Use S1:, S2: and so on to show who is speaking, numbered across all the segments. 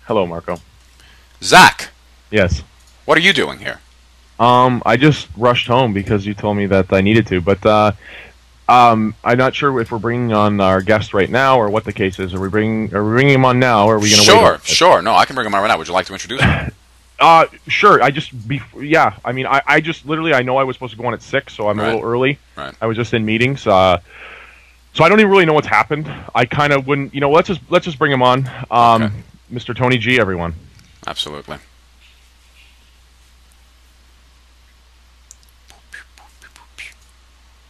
S1: Hello, Marco.
S2: Zach,
S1: Yes.
S2: what are you doing here?
S1: I just rushed home because you told me that I needed to, but I'm not sure if we're bringing on our guest right now or what the case is. Are we bringing him on now, or are we going to wait?
S2: Sure. No, I can bring him on right now. Would you like to introduce him?
S1: Sure. Yeah. I mean, I just literally I know I was supposed to go on at 6, so I'm a
S2: Right.
S1: little early.
S2: Right.
S1: I was just in meetings, so I don't even really know what's happened. I kind of wouldn't, let's just bring him on.
S2: Okay.
S1: Mr. Tony G, everyone.
S2: Absolutely.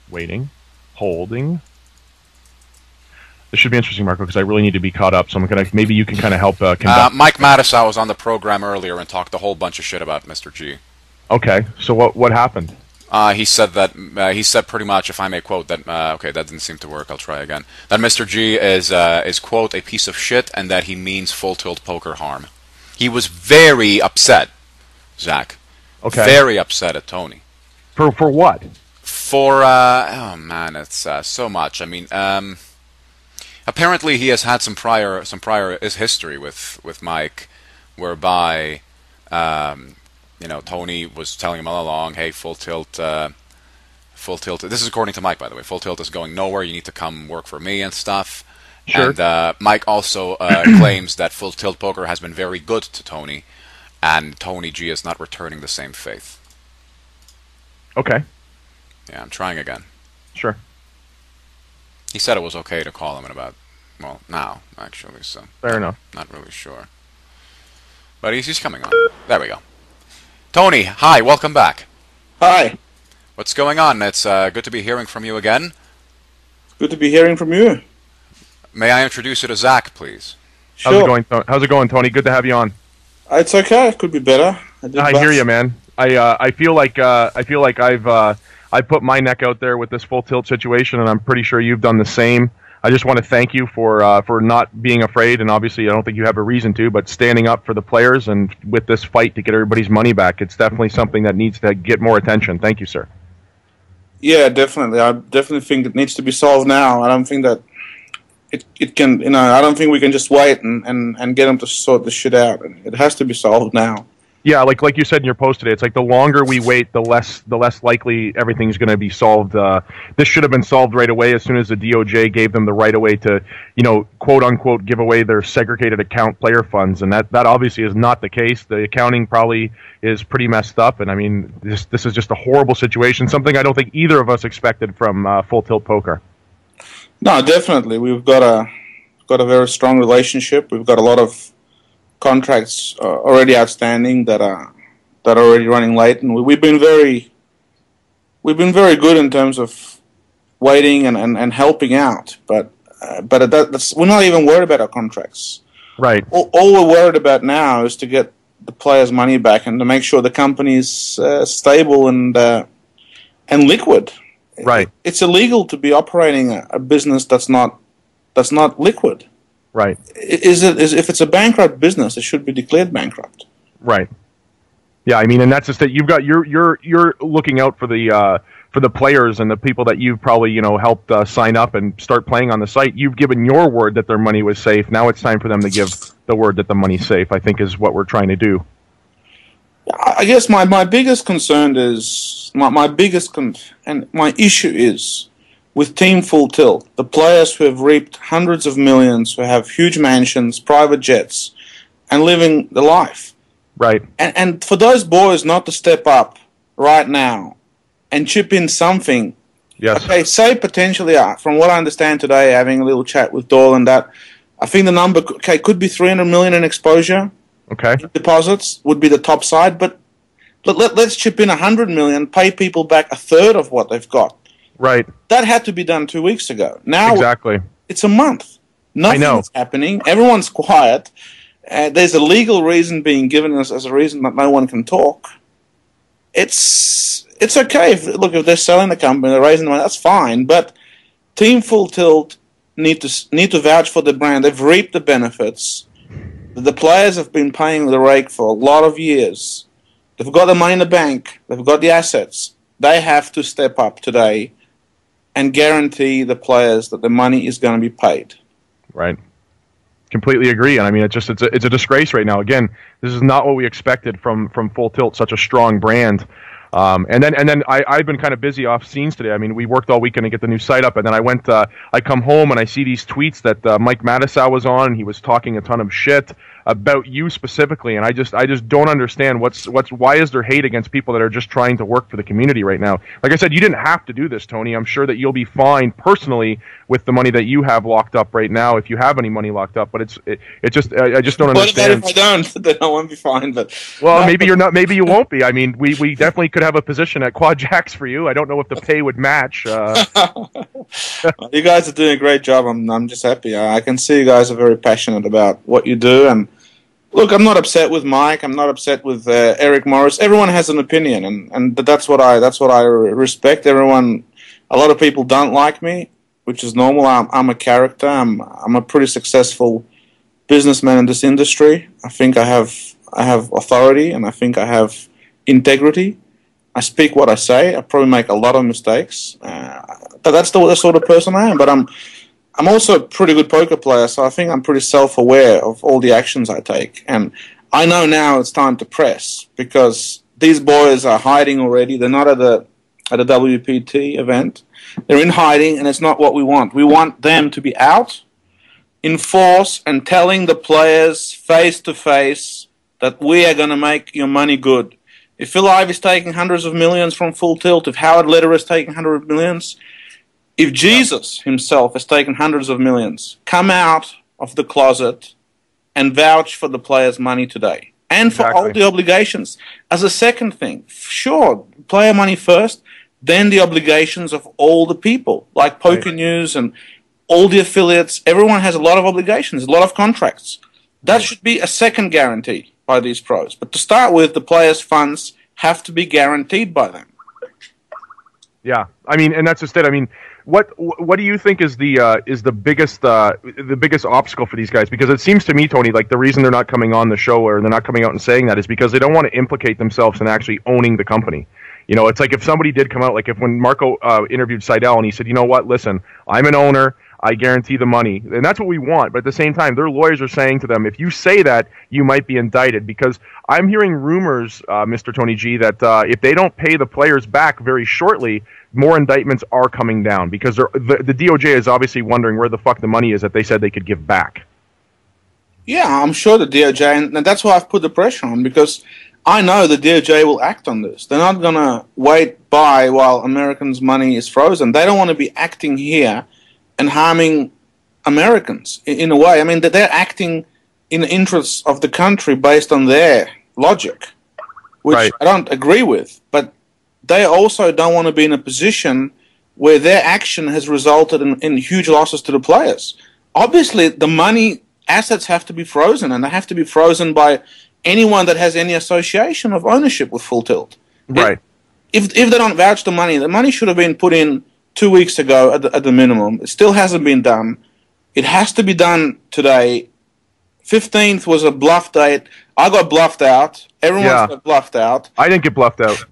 S1: Waiting, holding. This should be interesting, Marco, because I really need to be caught up. So maybe you can kind of help conduct.
S2: Mike Mattisau was on the program earlier and talked a whole bunch of shit about Mr. G.
S1: Okay, so what happened?
S2: He said pretty much, if I may quote, that okay, that didn't seem to work. I'll try again. That Mr. G is quote a piece of shit, and that he means full tilt poker harm. He was very upset, Zach.
S1: Okay.
S2: Very upset at Tony.
S1: For what?
S2: For oh man, it's so much. I mean, apparently he has had some prior history with Mike, whereby Tony was telling him all along, hey, full tilt. This is according to Mike, by the way. Full tilt is going nowhere. You need to come work for me and stuff.
S1: Sure.
S2: And Mike also claims that full tilt poker has been very good to Tony, and Tony G is not returning the same faith.
S1: Okay.
S2: Yeah, I'm trying again.
S1: Sure.
S2: He said it was okay to call him in about, well, now, actually, so...
S1: Fair enough.
S2: Not really sure. But he's coming on. There we go. Tony, hi, welcome back.
S3: Hi.
S2: What's going on? It's good to be hearing from you again.
S3: Good to be hearing from you.
S2: May I introduce you to Zach, please?
S3: Sure.
S1: How's it going, Tony? Good to have you on.
S3: It's okay. It could be better.
S1: I hear you, man. I feel like I've put my neck out there with this full tilt situation, and I'm pretty sure you've done the same. I just want to thank you for not being afraid, and obviously I don't think you have a reason to, but standing up for the players and with this fight to get everybody's money back. It's definitely something that needs to get more attention. Thank you, sir.
S3: Yeah, definitely. I definitely think it needs to be solved now. I don't think that it can. I don't think we can just wait and get them to sort this shit out. It has to be solved now.
S1: Yeah, like you said in your post today, it's like the longer we wait, the less likely everything's going to be solved. This should have been solved right away as soon as the DOJ gave them the right away to, quote unquote, give away their segregated account player funds, and that obviously is not the case. The accounting probably is pretty messed up, and I mean, this is just a horrible situation. Something I don't think either of us expected from Full Tilt Poker.
S3: No, definitely. We've got a very strong relationship. We've got a lot of contracts already outstanding that are already running late, and we've been very good in terms of waiting and helping out. But we're not even worried about our contracts.
S1: Right.
S3: All we're worried about now is to get the players' money back and to make sure the company's stable and liquid.
S1: Right.
S3: It's illegal to be operating a business that's not liquid.
S1: Right.
S3: If it's a bankrupt business, it should be declared bankrupt.
S1: Right. Yeah, I mean, and that's just that you're looking out for the players and the people that you've probably helped sign up and start playing on the site. You've given your word that their money was safe. Now it's time for them to give the word that the money's safe, I think, is what we're trying to do.
S3: I guess my biggest concern is and my issue is with Team Full Tilt, the players who have reaped hundreds of millions, who have huge mansions, private jets, and living the life.
S1: Right.
S3: And for those boys not to step up right now and chip in something.
S1: Yes.
S3: Okay, say potentially, from what I understand today, having a little chat with Doyle and that, I think the number could be 300 million in exposure.
S1: Okay.
S3: Deposits would be the top side, but let's chip in 100 million, pay people back a third of what they've got.
S1: Right.
S3: That had to be done 2 weeks ago. Now
S1: exactly.
S3: It's a month. Nothing's happening. Everyone's quiet. There's a legal reason being given us as a reason that no one can talk. It's okay. If they're selling the company, they're raising the money, that's fine. But Team Full Tilt need to vouch for the brand. They've reaped the benefits. The players have been paying the rake for a lot of years. They've got the money in the bank. They've got the assets. They have to step up today and guarantee the players that the money is going to be paid.
S1: Right. Completely agree, and I mean it's a disgrace right now. Again, this is not what we expected from Full Tilt, such a strong brand. And then I've been kind of busy off scenes today. I mean, we worked all weekend to get the new site up, and then I come home and I see these tweets that Mike Matisow was on, and he was talking a ton of shit about you specifically, and I just don't understand why is there hate against people that are just trying to work for the community right now. Like I said, you didn't have to do this, Tony. I'm sure that you'll be fine personally with the money that you have locked up right now, if you have any money locked up. But I just don't understand.
S3: What if I don't? Then I won't be fine. But
S1: well, maybe you're not. Maybe you won't be. I mean, we definitely could have a position at QuadJacks for you. I don't know if the pay would match.
S3: You guys are doing a great job. I'm just happy. I can see you guys are very passionate about what you do. And look, I'm not upset with Mike. I'm not upset with Eric Morris. Everyone has an opinion, and that's what I respect. Everyone. A lot of people don't like me, which is normal. I'm a character. I'm a pretty successful businessman in this industry. I think I have authority, and I think I have integrity. I speak what I say. I probably make a lot of mistakes, but that's the sort of person I am. But I'm also a pretty good poker player, so I think I'm pretty self-aware of all the actions I take. And I know now it's time to press, because these boys are hiding already. They're not at a WPT event. They're in hiding, and it's not what we want. We want them to be out in force and telling the players face-to-face that we are going to make your money good. If Phil Ivey's taking hundreds of millions from Full Tilt, if Howard Lederer is taking hundreds of millions, if Jesus himself has taken hundreds of millions, come out of the closet and vouch for the players' money today. And for all the obligations. As a second thing, sure, player money first, then the obligations of all the people, like Poker News and all the affiliates. Everyone has a lot of obligations, a lot of contracts. That should be a second guarantee by these pros. But to start with, the players' funds have to be guaranteed by them.
S1: Yeah, I mean, and that's just it. I mean, what do you think is the biggest obstacle for these guys? Because it seems to me, Tony, like the reason they're not coming on the show or they're not coming out and saying that is because they don't want to implicate themselves in actually owning the company. You know, it's like if somebody did come out, like if when Marco interviewed Seidel and he said, you know what, listen, I'm an owner, I guarantee the money. And that's what we want. But at the same time, their lawyers are saying to them, if you say that, you might be indicted. Because I'm hearing rumors, Mr. Tony G, that if they don't pay the players back very shortly, more indictments are coming down. Because the DOJ is obviously wondering where the fuck the money is that they said they could give back.
S3: Yeah, I'm sure the DOJ, and that's why I've put the pressure on, because I know the DOJ will act on this. They're not going to wait by while Americans' money is frozen. They don't want to be acting here and harming Americans in a way. I mean, they're acting in the interests of the country based on their logic, which I don't agree with. But they also don't want to be in a position where their action has resulted in huge losses to the players. Obviously, the money assets have to be frozen, and they have to be frozen by anyone that has any association of ownership with Full Tilt.
S1: Right.
S3: If they don't vouch the money should have been put in 2 weeks ago at the minimum. It still hasn't been done. It has to be done today. 15th was a bluff date. I got bluffed out. Everyone got bluffed out.
S1: I didn't get bluffed out.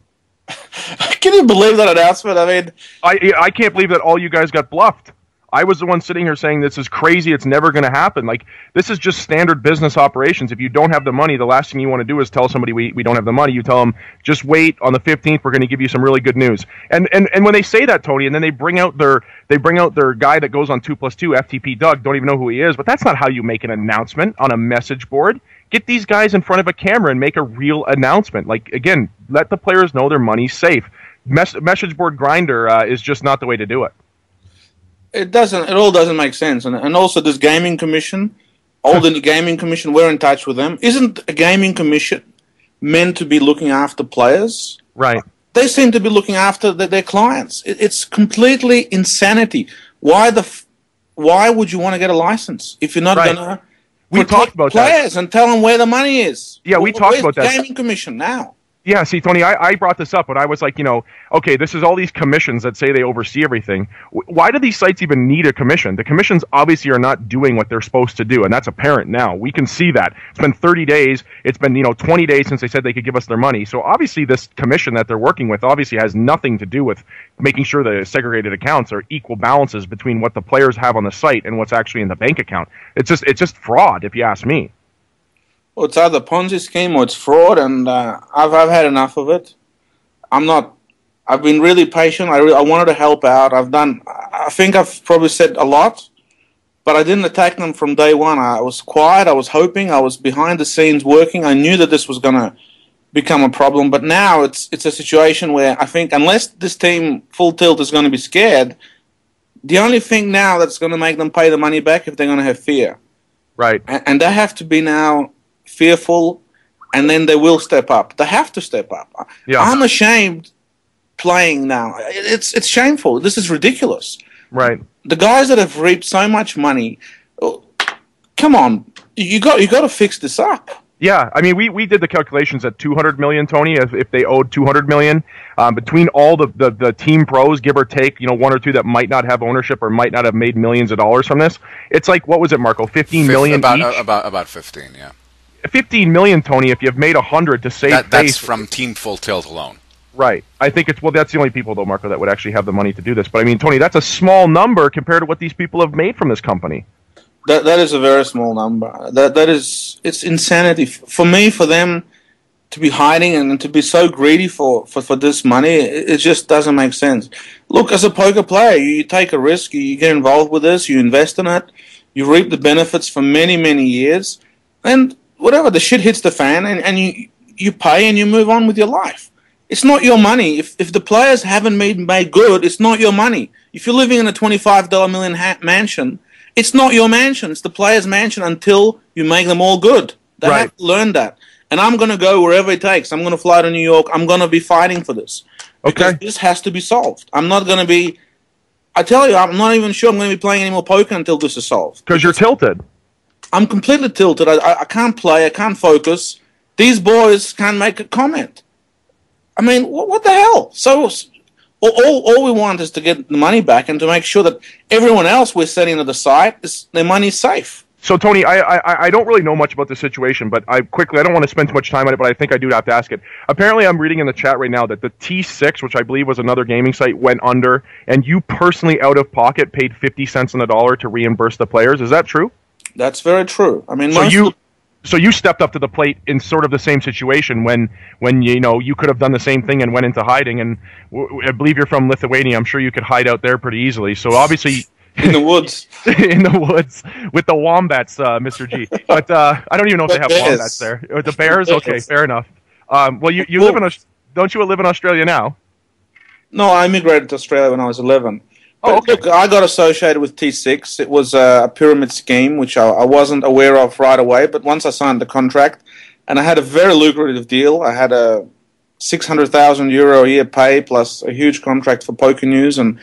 S3: Can you believe that announcement? I mean,
S1: I can't believe that all you guys got bluffed. I was the one sitting here saying this is crazy, it's never going to happen. Like, this is just standard business operations. If you don't have the money, the last thing you want to do is tell somebody we don't have the money. You tell them, just wait, on the 15th we're going to give you some really good news. And when they say that, Tony, and then they bring out their guy that goes on 2+2, FTP Doug, don't even know who he is, but that's not how you make an announcement on a message board. Get these guys in front of a camera and make a real announcement. Like, again, let the players know their money's safe. Message board grinder is just not the way to do it.
S3: It all doesn't make sense. And also this gaming commission, all the gaming commission, we're in touch with them. Isn't a gaming commission meant to be looking after players?
S1: Right.
S3: They seem to be looking after their clients. It's completely insanity. Why would you want to get a license if you're not going to
S1: talked about
S3: players and tell them where the money is?
S1: Yeah, we talked about that.
S3: Gaming commission now.
S1: Yeah, see, Tony, I brought this up, but I was like, okay, this is all these commissions that say they oversee everything. Why do these sites even need a commission? The commissions obviously are not doing what they're supposed to do, and that's apparent now. We can see that. It's been 30 days. It's been, 20 days since they said they could give us their money. So obviously this commission that they're working with obviously has nothing to do with making sure the segregated accounts are equal balances between what the players have on the site and what's actually in the bank account. It's just fraud, if you ask me.
S3: Well, it's either Ponzi scheme or it's fraud, and I've had enough of it. I've been really patient. I wanted to help out. I think I've probably said a lot, but I didn't attack them from day one. I was quiet. I was hoping. I was behind the scenes working. I knew that this was going to become a problem, but now it's a situation where I think unless this team, Full Tilt, is going to be scared, the only thing now that's going to make them pay the money back if they're going to have fear.
S1: Right.
S3: And they have to be now fearful, and then they will step up. They have to step up. Yeah. I'm ashamed playing now. It's shameful. This is ridiculous.
S1: Right.
S3: The guys that have reaped so much money, come on, you got to fix this up.
S1: Yeah, I mean, we did the calculations at 200 million, Tony, if they owed 200 million. Between all the team pros, give or take, one or two that might not have ownership or might not have made millions of dollars from this, it's like, what was it, Marco, 15 million each?
S2: About 15, yeah.
S1: 15 million, Tony, if you've made 100 to save face.
S2: That's from Team Full Tilt alone.
S1: Right. I think that's the only people, though, Marco, that would actually have the money to do this. But, I mean, Tony, that's a small number compared to what these people have made from this company.
S3: That is a very small number. It's insanity. For me, for them to be hiding and to be so greedy for this money, it just doesn't make sense. Look, as a poker player, you take a risk, you get involved with this, you invest in it, you reap the benefits for many, many years, and whatever, the shit hits the fan, and you pay and you move on with your life. It's not your money. If the players haven't made good, it's not your money. If you're living in a $25 million mansion, it's not your mansion. It's the players' mansion until you make them all good. They have to learn that. And I'm going to go wherever it takes. I'm going to fly to New York. I'm going to be fighting for this. Because this has to be solved. I'm not going to be... I tell you, I'm not even sure I'm going to be playing any more poker until this is solved.
S1: Because you're tilted. I'm
S3: completely tilted. I can't play. I can't focus. These boys can't make a comment. I mean, what the hell? So all we want is to get the money back and to make sure that everyone else we're setting to the side, their money's safe.
S1: So, Tony, I don't really know much about the situation, but I don't want to spend too much time on it, but I think I do have to ask it. Apparently, I'm reading in the chat right now that the T6, which I believe was another gaming site, went under, and you personally, out of pocket, paid 50 cents on the dollar to reimburse the players. Is that true?
S3: That's very true. I mean,
S1: So you stepped up to the plate in sort of the same situation when you could have done the same thing and went into hiding. And I believe you're from Lithuania. I'm sure you could hide out there pretty easily. So obviously
S3: in the woods,
S1: in the woods with the wombats, Mr. G. But I don't even know if they have wombats there. The bears. Okay, fair enough. Well, you don't you live in Australia now?
S3: No, I immigrated to Australia when I was 11.
S1: Oh, okay.
S3: Look, I got associated with T6. It was a pyramid scheme, which I wasn't aware of right away. But once I signed the contract, and I had a very lucrative deal, I had a €600,000 a year pay plus a huge contract for Poker News, and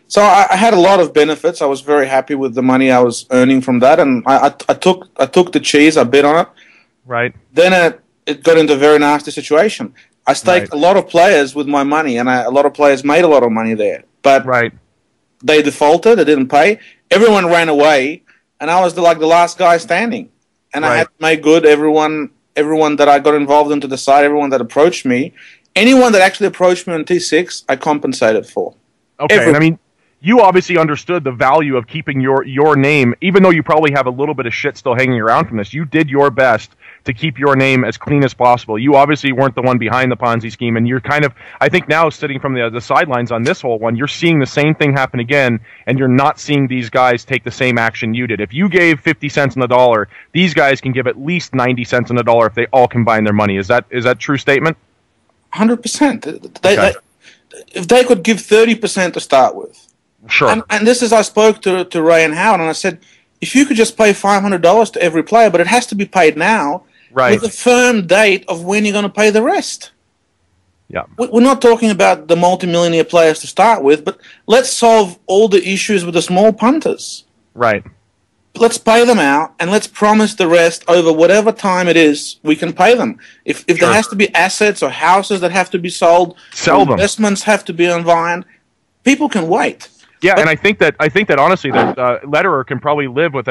S3: so I had a lot of benefits. I was very happy with the money I was earning from that, and I took the cheese. I bid on it.
S1: Right.
S3: Then it got into a very nasty situation. I staked a lot of players with my money, and a lot of players made a lot of money there. But they defaulted. They didn't pay. Everyone ran away, and I was the last guy standing. And I had to make good. Everyone that I got involved into the site, everyone that approached me, anyone that actually approached me on T6, I compensated for.
S1: Okay, and I mean, you obviously understood the value of keeping your name, even though you probably have a little bit of shit still hanging around from this. You did your best to keep your name as clean as possible. You obviously weren't the one behind the Ponzi scheme, and you're kind of, I think now, sitting from the sidelines on this whole one, you're seeing the same thing happen again, and you're not seeing these guys take the same action you did. If you gave 50 cents on the dollar, these guys can give at least 90 cents on the dollar if they all combine their money. Is that a true statement?
S3: 100%. If they could give 30% to start with.
S1: Sure.
S3: And this is, I spoke to Ray and Howard, and I said, if you could just pay $500 to every player, but it has to be paid now, with a firm date of when you're going to pay the rest.
S1: Yeah.
S3: We're not talking about the multimillionaire players to start with, but let's solve all the issues with the small punters.
S1: Right.
S3: let's pay them out, and let's promise the rest over whatever time it is we can pay them. If there has to be assets or houses that have to be sold,
S1: sell them.
S3: Investments have to be unwind. People can wait.
S1: Yeah, and I think that honestly that Lederer can probably live with